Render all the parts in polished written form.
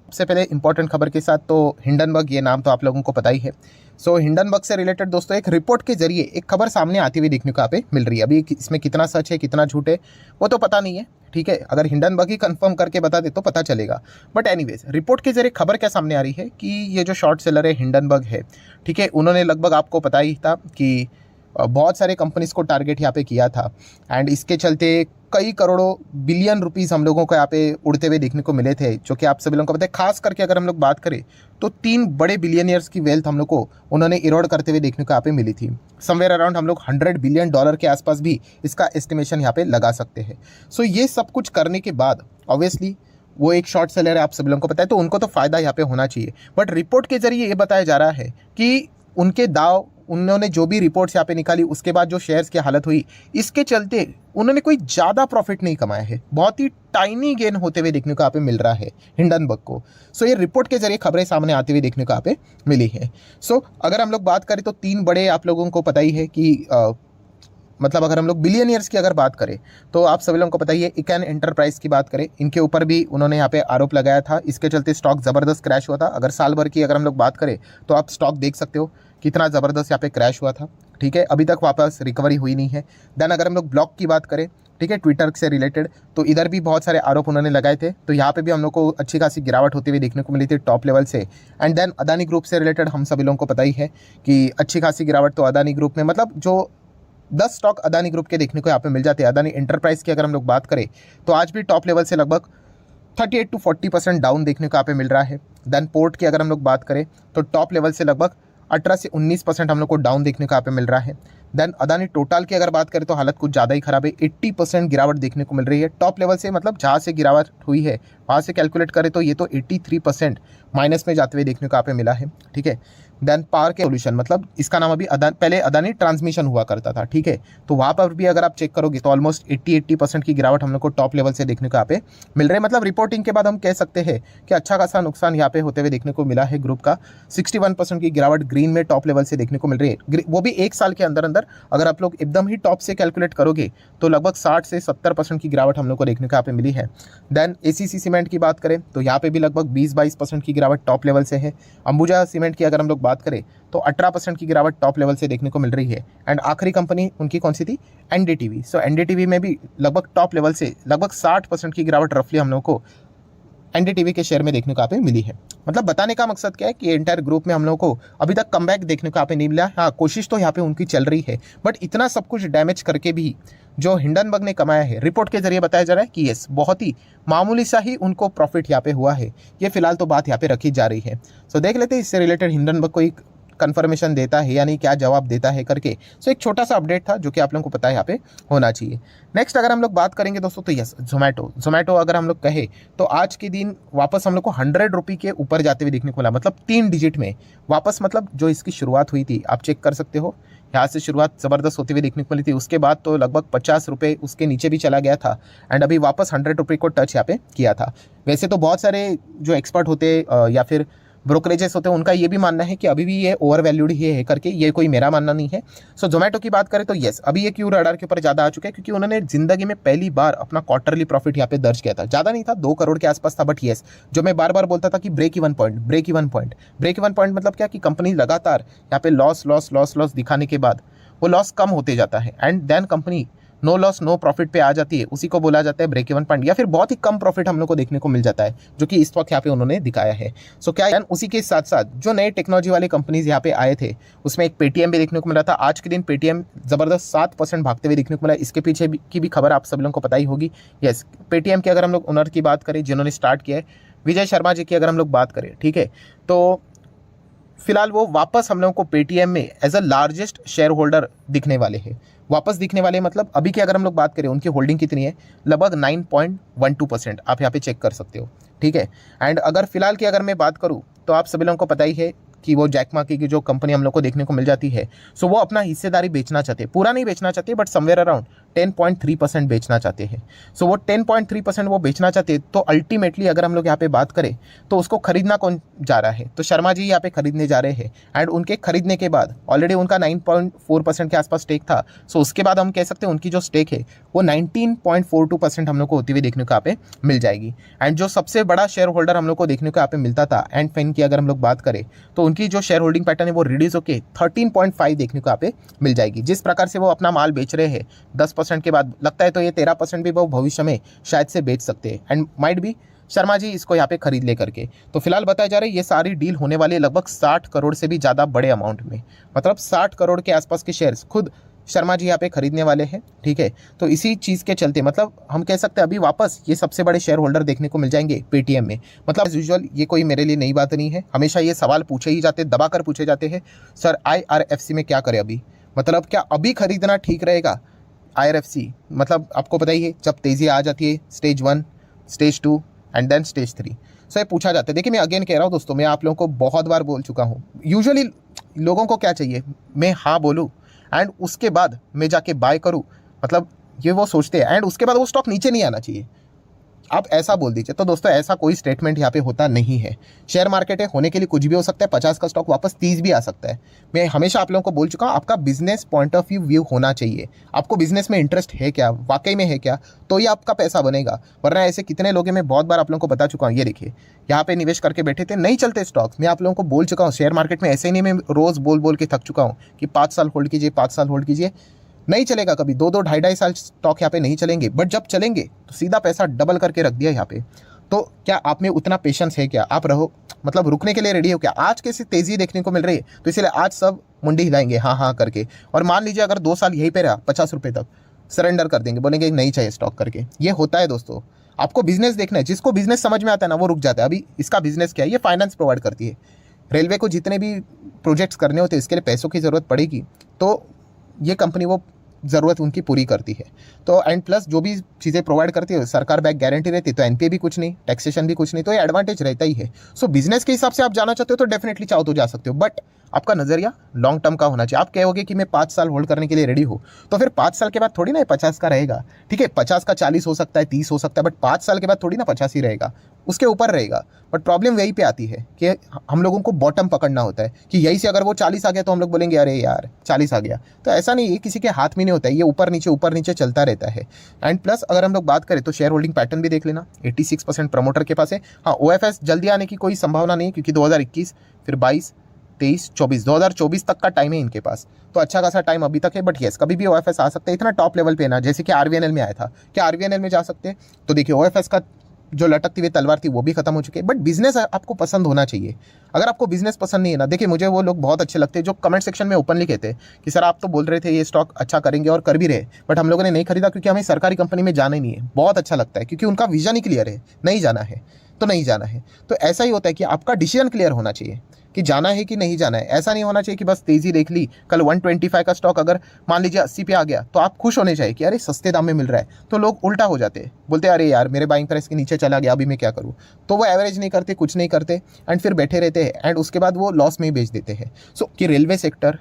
सबसे पहले इंपॉर्टेंट खबर के साथ, तो हिंडनबर्ग, ये नाम तो आप लोगों को पता ही है। सो हिंडनबर्ग से रिलेटेड दोस्तों एक रिपोर्ट के जरिए एक खबर सामने आती हुई देखने को यहाँ पे मिल रही है। अभी इसमें कितना सच है कितना झूठ है वो तो पता नहीं है, ठीक है। अगर हिंडनबर्ग ही कंफर्म करके बता दे तो पता चलेगा। बट एनीवेज, रिपोर्ट के जरिए खबर क्या सामने आ रही है कि ये जो शॉर्ट सेलर है हिंडनबर्ग है, ठीक है, उन्होंने लगभग आपको पता ही था कि बहुत सारे कंपनीज को टारगेट यहाँ पे किया था। एंड इसके चलते कई करोड़ों बिलियन रुपीस हम लोगों को यहाँ पे उड़ते हुए देखने को मिले थे, जो कि आप सभी लोगों को पता है। खास करके अगर हम लोग बात करें तो 3 बड़े बिलियनियर्स की वेल्थ हम लोग को उन्होंने इरोड करते हुए देखने को यहाँ पे मिली थी। समवेयर अराउंड हम लोग $100 बिलियन के आसपास भी इसका एस्टिमेशन यहाँ पे लगा सकते हैं। सो ये सब कुछ करने के बाद ऑब्वियसली वो एक शॉर्ट सेलर है, आप सभी लोगों को पता है, तो उनको तो फायदा यहाँ पे होना चाहिए। बट रिपोर्ट के जरिए ये बताया जा रहा है कि उनके दाव, उन्होंने जो भी रिपोर्ट्स यहाँ पे निकाली उसके बाद जो शेयर्स की हालत हुई, इसके चलते उन्होंने कोई ज़्यादा प्रॉफिट नहीं कमाया है, बहुत ही टाइनी गेन होते हुए देखने को यहाँ पे मिल रहा है हिंडनबर्ग को। सो ये रिपोर्ट के जरिए खबरें सामने आती हुई देखने को यहाँ पे मिली है। सो अगर हम लोग बात करें तो 3 बड़े, आप लोगों को पता ही है कि मतलब अगर हम लोग बिलियनियर्स की अगर बात करें तो आप सभी लोगों को पता ही है, इकैन एंटरप्राइज की बात करें, इनके ऊपर भी उन्होंने यहाँ पे आरोप लगाया था। इसके चलते स्टॉक ज़बरदस्त क्रैश हुआ था। अगर साल भर की अगर हम लोग बात करें तो आप स्टॉक देख सकते हो कितना ज़बरदस्त यहाँ पे क्रैश हुआ था, ठीक है। अभी तक वापस रिकवरी हुई नहीं है। देन अगर हम लोग ब्लॉक की बात करें, ठीक है, ट्विटर से रिलेटेड, तो इधर भी बहुत सारे आरोप उन्होंने लगाए थे। तो यहाँ पे भी हम लोग को अच्छी खासी गिरावट होती हुई देखने को मिली थी टॉप लेवल से। एंड देन अदानी ग्रुप से रिलेटेड हम सभी लोगों को पता ही है कि अच्छी खासी गिरावट तो अदानी ग्रुप में, मतलब जो 10 स्टॉक अदानी ग्रुप के देखने को यहाँ पे मिल जाते हैं। अदानी एंटरप्राइज की अगर हम लोग बात करें तो आज भी टॉप लेवल से लगभग 38 to 40% डाउन देखने को यहाँ पे मिल रहा है। देन पोर्ट की अगर हम लोग बात करें तो टॉप लेवल से लगभग 18 से 19% हम लोग को डाउन देखने को यहाँ पे मिल रहा है। देन अदानी टोटल की अगर बात करें तो हालत कुछ ज़्यादा ही खराब है, 80% गिरावट देखने को मिल रही है टॉप लेवल से। मतलब जहाँ से गिरावट हुई है वहाँ से कैलकुलेट करें तो ये तो 83% माइनस में जाते हुए देखने को यहाँ पे मिला है, ठीक है। देन पावर के सोल्यूशन, मतलब इसका नाम अभी पहले अदानी ट्रांसमिशन हुआ करता था, ठीक है, तो वहाँ पर भी अगर आप चेक करोगे तो ऑलमोस्ट 80% की गिरावट हम लोग को टॉप लेवल से देखने को यहाँ पे मिल रहा है। मतलब रिपोर्टिंग के बाद हम कह सकते हैं कि अच्छा खासा नुकसान यहाँ पे होते हुए देखने को मिला है ग्रुप का। 61% की गिरावट ग्रीन में टॉप लेवल से देखने को मिल रही है, वो भी 1 साल के अंदर अंदर। अगर आप लोग एकदम ही टॉप से कैलकुलेट करोगे तो लगभग 60 से 70% की गिरावट हम लोग को देखने को यहाँ पे मिली है। देन एसीसी सीमेंट की बात करें तो यहाँ पे भी लगभग 20-22% की गिरावट टॉप लेवल से है। अंबुजा सीमेंट की अगर हम लोग बात करें तो 18% की गिरावट टॉप लेवल से देखने को मिल रही है। एंड आखिरी कंपनी उनकी कौन सी थी? एनडीटीवी। सो एनडीटीवी में भी लगभग टॉप लेवल से लगभग 60% की गिरावट रफली हम लोग को एनडीटीवी के शेयर में देखने को यहाँ पे मिली है। मतलब बताने का मकसद क्या है कि एंटायर ग्रुप में हम लोगों को अभी तक कमबैक देखने को यहाँ पे नहीं मिला। हाँ, कोशिश तो यहाँ पे उनकी चल रही है, बट इतना सब कुछ डैमेज करके भी जो हिंडनबर्ग ने कमाया है, रिपोर्ट के जरिए बताया जा रहा है कि यस, बहुत ही मामूली सा ही उनको प्रॉफिट यहाँ पे हुआ है। ये फिलहाल तो बात यहाँ पे रखी जा रही है। सो देख लेते हैं इससे रिलेटेड हिंडनबर्ग को एक कंफर्मेशन देता है यानी क्या जवाब देता है करके। सो एक छोटा सा अपडेट था जो कि आप लोगों को पता है यहाँ पे होना चाहिए। नेक्स्ट अगर हम लोग बात करेंगे दोस्तों तो यस, जोमेटो अगर हम लोग कहे तो आज के दिन वापस हम लोग को 100 रुपये के ऊपर जाते हुए देखने को मिला। मतलब 3 डिजिट में वापस, मतलब जो इसकी शुरुआत हुई थी आप चेक कर सकते हो, यहाँ से शुरुआत ज़बरदस्त होती हुई देखने को मिली थी। उसके बाद तो लगभग 50 रुपये उसके नीचे भी चला गया था एंड अभी वापस 100 रुपये को टच यहाँ पे किया था। वैसे तो बहुत सारे जो एक्सपर्ट होते या फिर ब्रोकरेजेस होते हैं उनका ये भी मानना है कि अभी भी ये ओवर वैल्यूड ही है करके, ये कोई मेरा मानना नहीं है। सो जोमेटो की बात करें तो यस, अभी ये क्यों रडार के ऊपर ज़्यादा आ चुके हैं क्योंकि उन्होंने जिंदगी में पहली बार अपना क्वार्टरली प्रॉफिट यहाँ पे दर्ज किया था। ज़्यादा नहीं था, 2 करोड़ के आसपास था, बट यस, जो मैं बार बार बोलता था कि ब्रेक इवन पॉइंट मतलब क्या कि कंपनी लगातार यहाँ पे लॉस दिखाने के बाद वो लॉस कम होते जाता है and then company no loss no profit पे आ जाती है, उसी को बोला जाता है ब्रेक इवन पॉइंट, या फिर बहुत ही कम प्रॉफिट हम लोग को देखने को मिल जाता है, जो कि इस वक्त यहाँ पे उन्होंने दिखाया है। सो क्या यार, उसी के साथ साथ जो नए टेक्नोलॉजी वाले कंपनीज यहाँ पे आए थे उसमें एक पेटीएम भी देखने को मिला था। आज के दिन पेटीएम जबरदस्त 7% भागते हुए देखने को मिला। इसके पीछे की भी खबर आप सब लोगों को पता ही होगी। यस, पेटीएम की अगर हम लोग ओनर की बात करें जिन्होंने स्टार्ट किया है, विजय शर्मा जी की अगर हम लोग बात करें, ठीक है, तो फिलहाल वो वापस हम लोगों को पेटीएम में as a largest shareholder दिखने वाले हैं। वापस दिखने वाले मतलब अभी की अगर हम लोग बात करें उनकी होल्डिंग कितनी है, लगभग 9.12%, आप यहाँ पे चेक कर सकते हो, ठीक है। एंड अगर फिलहाल की अगर मैं बात करूँ तो आप सभी लोगों को पता ही है कि वो जैक मा की जो कंपनी हम लोग को देखने को मिल जाती है, सो वो अपना हिस्सेदारी बेचना चाहते हैं, पूरा नहीं बेचना चाहते बट समवेयर अराउंड 10.3% बेचना चाहते हैं। सो वो 10.3% वो बेचना चाहते हैं, तो अल्टीमेटली अगर हम लोग यहाँ पे बात करें तो उसको खरीदना कौन जा रहा है, तो शर्मा जी यहाँ पे खरीदने जा रहे हैं। एंड उनके खरीदने के बाद ऑलरेडी उनका 9.4% के आसपास स्टेक था। सो उसके बाद हम कह सकते हैं उनकी जो स्टेक है वो 19.42% हम लोग को होती हुई देखने को यहाँ पे मिल जाएगी। एंड जो सबसे बड़ा शेयर होल्डर हम लोग को देखने को यहाँ पे मिलता था एंड फेन की अगर हम लोग बात करें तो उनकी जो शेयर होल्डिंग पैटर्न है वो रिड्यूस होकर 13.5 देखने को यहाँ पे मिल जाएगी। जिस प्रकार से वो अपना माल बेच रहे हैं 10% के बाद, लगता है तो ये 13% भी वो भविष्य में शायद से बेच सकते हैं। एंड माइट भी शर्मा जी इसको यहाँ पे खरीद ले करके। तो फिलहाल बताया जा रहा है ये सारी डील होने वाली है लगभग 60 करोड़ से भी ज़्यादा बड़े अमाउंट में, मतलब 60 करोड़ के आसपास के शेयर्स खुद शर्मा जी यहाँ पे खरीदने वाले हैं। ठीक है, तो इसी चीज़ के चलते मतलब हम कह सकते हैं अभी वापस ये सबसे बड़े शेयर होल्डर देखने को मिल जाएंगे पेटीएम में। मतलब एज यूजुअल ये कोई मेरे लिए नई बात नहीं है, हमेशा ये सवाल पूछे ही जाते, दबा कर पूछे जाते हैं, सर IRFC में क्या करें अभी, मतलब क्या अभी खरीदना ठीक रहेगा IRFC? मतलब आपको पता ही है जब तेज़ी आ जाती है stage 1, stage 2 and then stage 3। So ये पूछा जाता है। देखिए मैं अगेन कह रहा हूँ दोस्तों, मैं आप लोगों को बहुत बार बोल चुका हूँ, यूजुअली लोगों को क्या चाहिए, मैं हाँ बोलूँ एंड उसके बाद मैं जाके बाय करूँ, मतलब ये वो सोचते हैं एंड उसके बाद वो स्टॉक नीचे नहीं आना चाहिए, आप ऐसा बोल दीजिए। तो दोस्तों ऐसा कोई स्टेटमेंट यहाँ पे होता नहीं है। शेयर मार्केट है, होने के लिए कुछ भी हो सकता है, 50 का स्टॉक वापस 30 भी आ सकता है। मैं हमेशा आप लोगों को बोल चुका हूँ आपका बिजनेस पॉइंट ऑफ व्यू होना चाहिए, आपको बिजनेस में इंटरेस्ट है क्या, वाकई में है क्या, तो ये आपका पैसा बनेगा। वरना ऐसे कितने लोग हैं, मैं बहुत बार आप लोगों को बता चुका हूँ। ये देखिए यहाँ पे निवेश करके बैठे थे, नहीं चलते स्टॉक्स, मैं आप लोगों को बोल चुका हूँ शेयर मार्केट में ऐसे ही नहीं, मैं रोज़ बोल बोल के थक चुका हूँ कि 5 साल होल्ड कीजिए, 5 साल होल्ड कीजिए, नहीं चलेगा कभी, 2-2 ढाई साल स्टॉक यहाँ पे नहीं चलेंगे। बट जब चलेंगे तो सीधा पैसा डबल करके रख दिया यहाँ पे। तो क्या आप में उतना पेशेंस है क्या, आप रहो मतलब रुकने के लिए रेडी हो क्या? आज कैसी तेज़ी देखने को मिल रही है तो इसलिए आज सब मुंडी हिलाएंगे हाँ हाँ करके, और मान लीजिए अगर 2 साल यहीं पे रहा 50 रुपये तक सरेंडर कर देंगे, बोलेंगे नहीं चाहिए स्टॉक करके। ये होता है दोस्तों, आपको बिजनेस देखना है, जिसको बिजनेस समझ में आता है ना वो रुक जाता है। अभी इसका बिजनेस क्या है, ये फाइनेंस प्रोवाइड करती है। रेलवे को जितने भी प्रोजेक्ट्स करने होते हैं इसके लिए पैसों की ज़रूरत पड़ेगी, तो ये कंपनी वो ज़रूरत उनकी पूरी करती है। तो एंड प्लस जो भी चीज़ें प्रोवाइड करती है सरकार बैक गारंटी रहती है, तो एनपीए भी कुछ नहीं, टैक्सेशन भी कुछ नहीं, तो ये एडवांटेज रहता ही है। सो बिजनेस के हिसाब से आप जाना चाहते हो तो डेफिनेटली चाहो तो जा सकते हो, बट आपका नज़रिया लॉन्ग टर्म का होना चाहिए। आप कहोगे कि मैं 5 साल होल्ड करने के लिए रेडी हूँ, तो फिर 5 साल के बाद थोड़ी ना 50 का रहेगा। ठीक है, 50 का 40 हो सकता है, 30 हो सकता है, बट 5 साल के बाद थोड़ी ना 85 ही रहेगा, उसके ऊपर रहेगा। बट प्रॉब्लम वहीं पे आती है कि हम लोगों को बॉटम पकड़ना होता है कि यही से अगर वो 40 आ गया तो हम लोग बोलेंगे अरे यार 40 आ गया। तो ऐसा नहीं, ये किसी के हाथ में नहीं होता है, ये ऊपर नीचे चलता रहता है। एंड प्लस अगर हम लोग बात करें तो शेयर होल्डिंग पैटर्न भी देख लेना, 86% प्रमोटर के पास है। हाँ, OFS जल्दी आने की कोई संभावना नहीं, क्योंकि 2021 फिर 22 23 24 2024 तक का टाइम है इनके पास, तो अच्छा खासा टाइम अभी तक है। बट येस कभी भी OFS आ सकते हैं, इतना टॉप लेवल पे ना, जैसे कि RVNL में आया था। क्या RVNL में जा सकते हैं? तो देखिए OFS का जो लटकती हुई तलवार थी वो भी खत्म हो चुकी है। बट बिजनेस आपको पसंद होना चाहिए। अगर आपको बिजनेस पसंद नहीं है ना, देखिए मुझे वो लोग बहुत अच्छे लगते हैं जो कमेंट सेक्शन में ओपनली कहते हैं कि सर आप तो बोल रहे थे ये स्टॉक अच्छा करेंगे और कर भी रहे, बट हम लोगों ने नहीं खरीदा क्योंकि हमें सरकारी कंपनी में जाना ही नहीं है। बहुत अच्छा लगता है क्योंकि उनका विजन ही क्लियर है, नहीं जाना है तो नहीं जाना है। तो ऐसा ही होता है कि आपका डिसीजन क्लियर होना चाहिए कि जाना है कि नहीं जाना है। ऐसा नहीं होना चाहिए कि बस तेज़ी देख ली, कल 125 का स्टॉक अगर मान लीजिए 80 पे आ गया तो आप खुश होने चाहिए कि अरे सस्ते दाम में मिल रहा है, तो लोग उल्टा हो जाते हैं, बोलते हैं अरे यार मेरे बाइंग प्राइस के नीचे चला गया, अभी मैं क्या करूँ। तो वो एवरेज नहीं करते, कुछ नहीं करते एंड फिर बैठे रहते हैं एंड उसके बाद वो लॉस में ही बेच देते हैं। सो कि railway sector,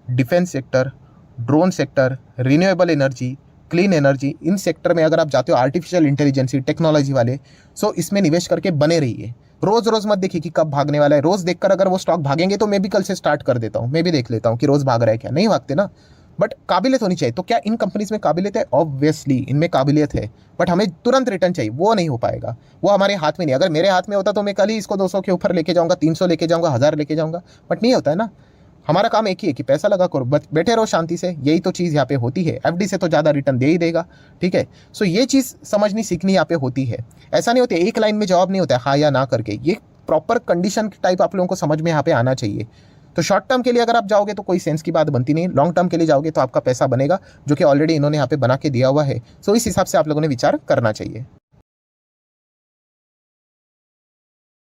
defence sector, drone sector, renewable energy, clean energy, इन सेक्टर में अगर आप जाते हो, आर्टिफिशियल इंटेलिजेंसी टेक्नोलॉजी वाले, सो इसमें निवेश करके बने रहिए। रोज मत देखिए कि कब भागने वाला है। रोज देखकर अगर वो स्टॉक भागेंगे तो मैं भी कल से स्टार्ट कर देता हूँ, मैं भी देख लेता हूँ कि रोज भाग रहा है क्या, नहीं भागते ना। बट काबिलियत होनी चाहिए। तो क्या इन कंपनीज में काबिलियत है? ऑब्वियसली इनमें काबिलियत है, बट हमें तुरंत रिटर्न चाहिए, वो नहीं हो पाएगा, वो हमारे हाथ में नहीं। अगर मेरे हाथ में होता तो मैं कल ही इसको 200 के ऊपर लेके जाऊंगा, 300 लेके जाऊंगा, 1000 लेके जाऊंगा, बट नहीं होता है ना। हमारा काम एक ही है कि पैसा लगा करो, बैठे रहो शांति से, यही तो चीज़ यहाँ पे होती है। FD से तो ज़्यादा रिटर्न दे ही देगा। ठीक है, सो ये चीज़ समझनी सीखनी यहाँ पे होती है। ऐसा नहीं होता एक लाइन में जवाब नहीं होता है हाँ या ना करके, ये प्रॉपर कंडीशन टाइप आप लोगों को समझ में यहाँ पे आना चाहिए। तो शॉर्ट टर्म के लिए अगर आप जाओगे तो कोई सेंस की बात बनती नहीं, लॉन्ग टर्म के लिए जाओगे तो आपका पैसा बनेगा, जो कि ऑलरेडी इन्होंने यहाँ पे बना के दिया हुआ है। सो इस हिसाब से आप लोगों ने विचार करना चाहिए।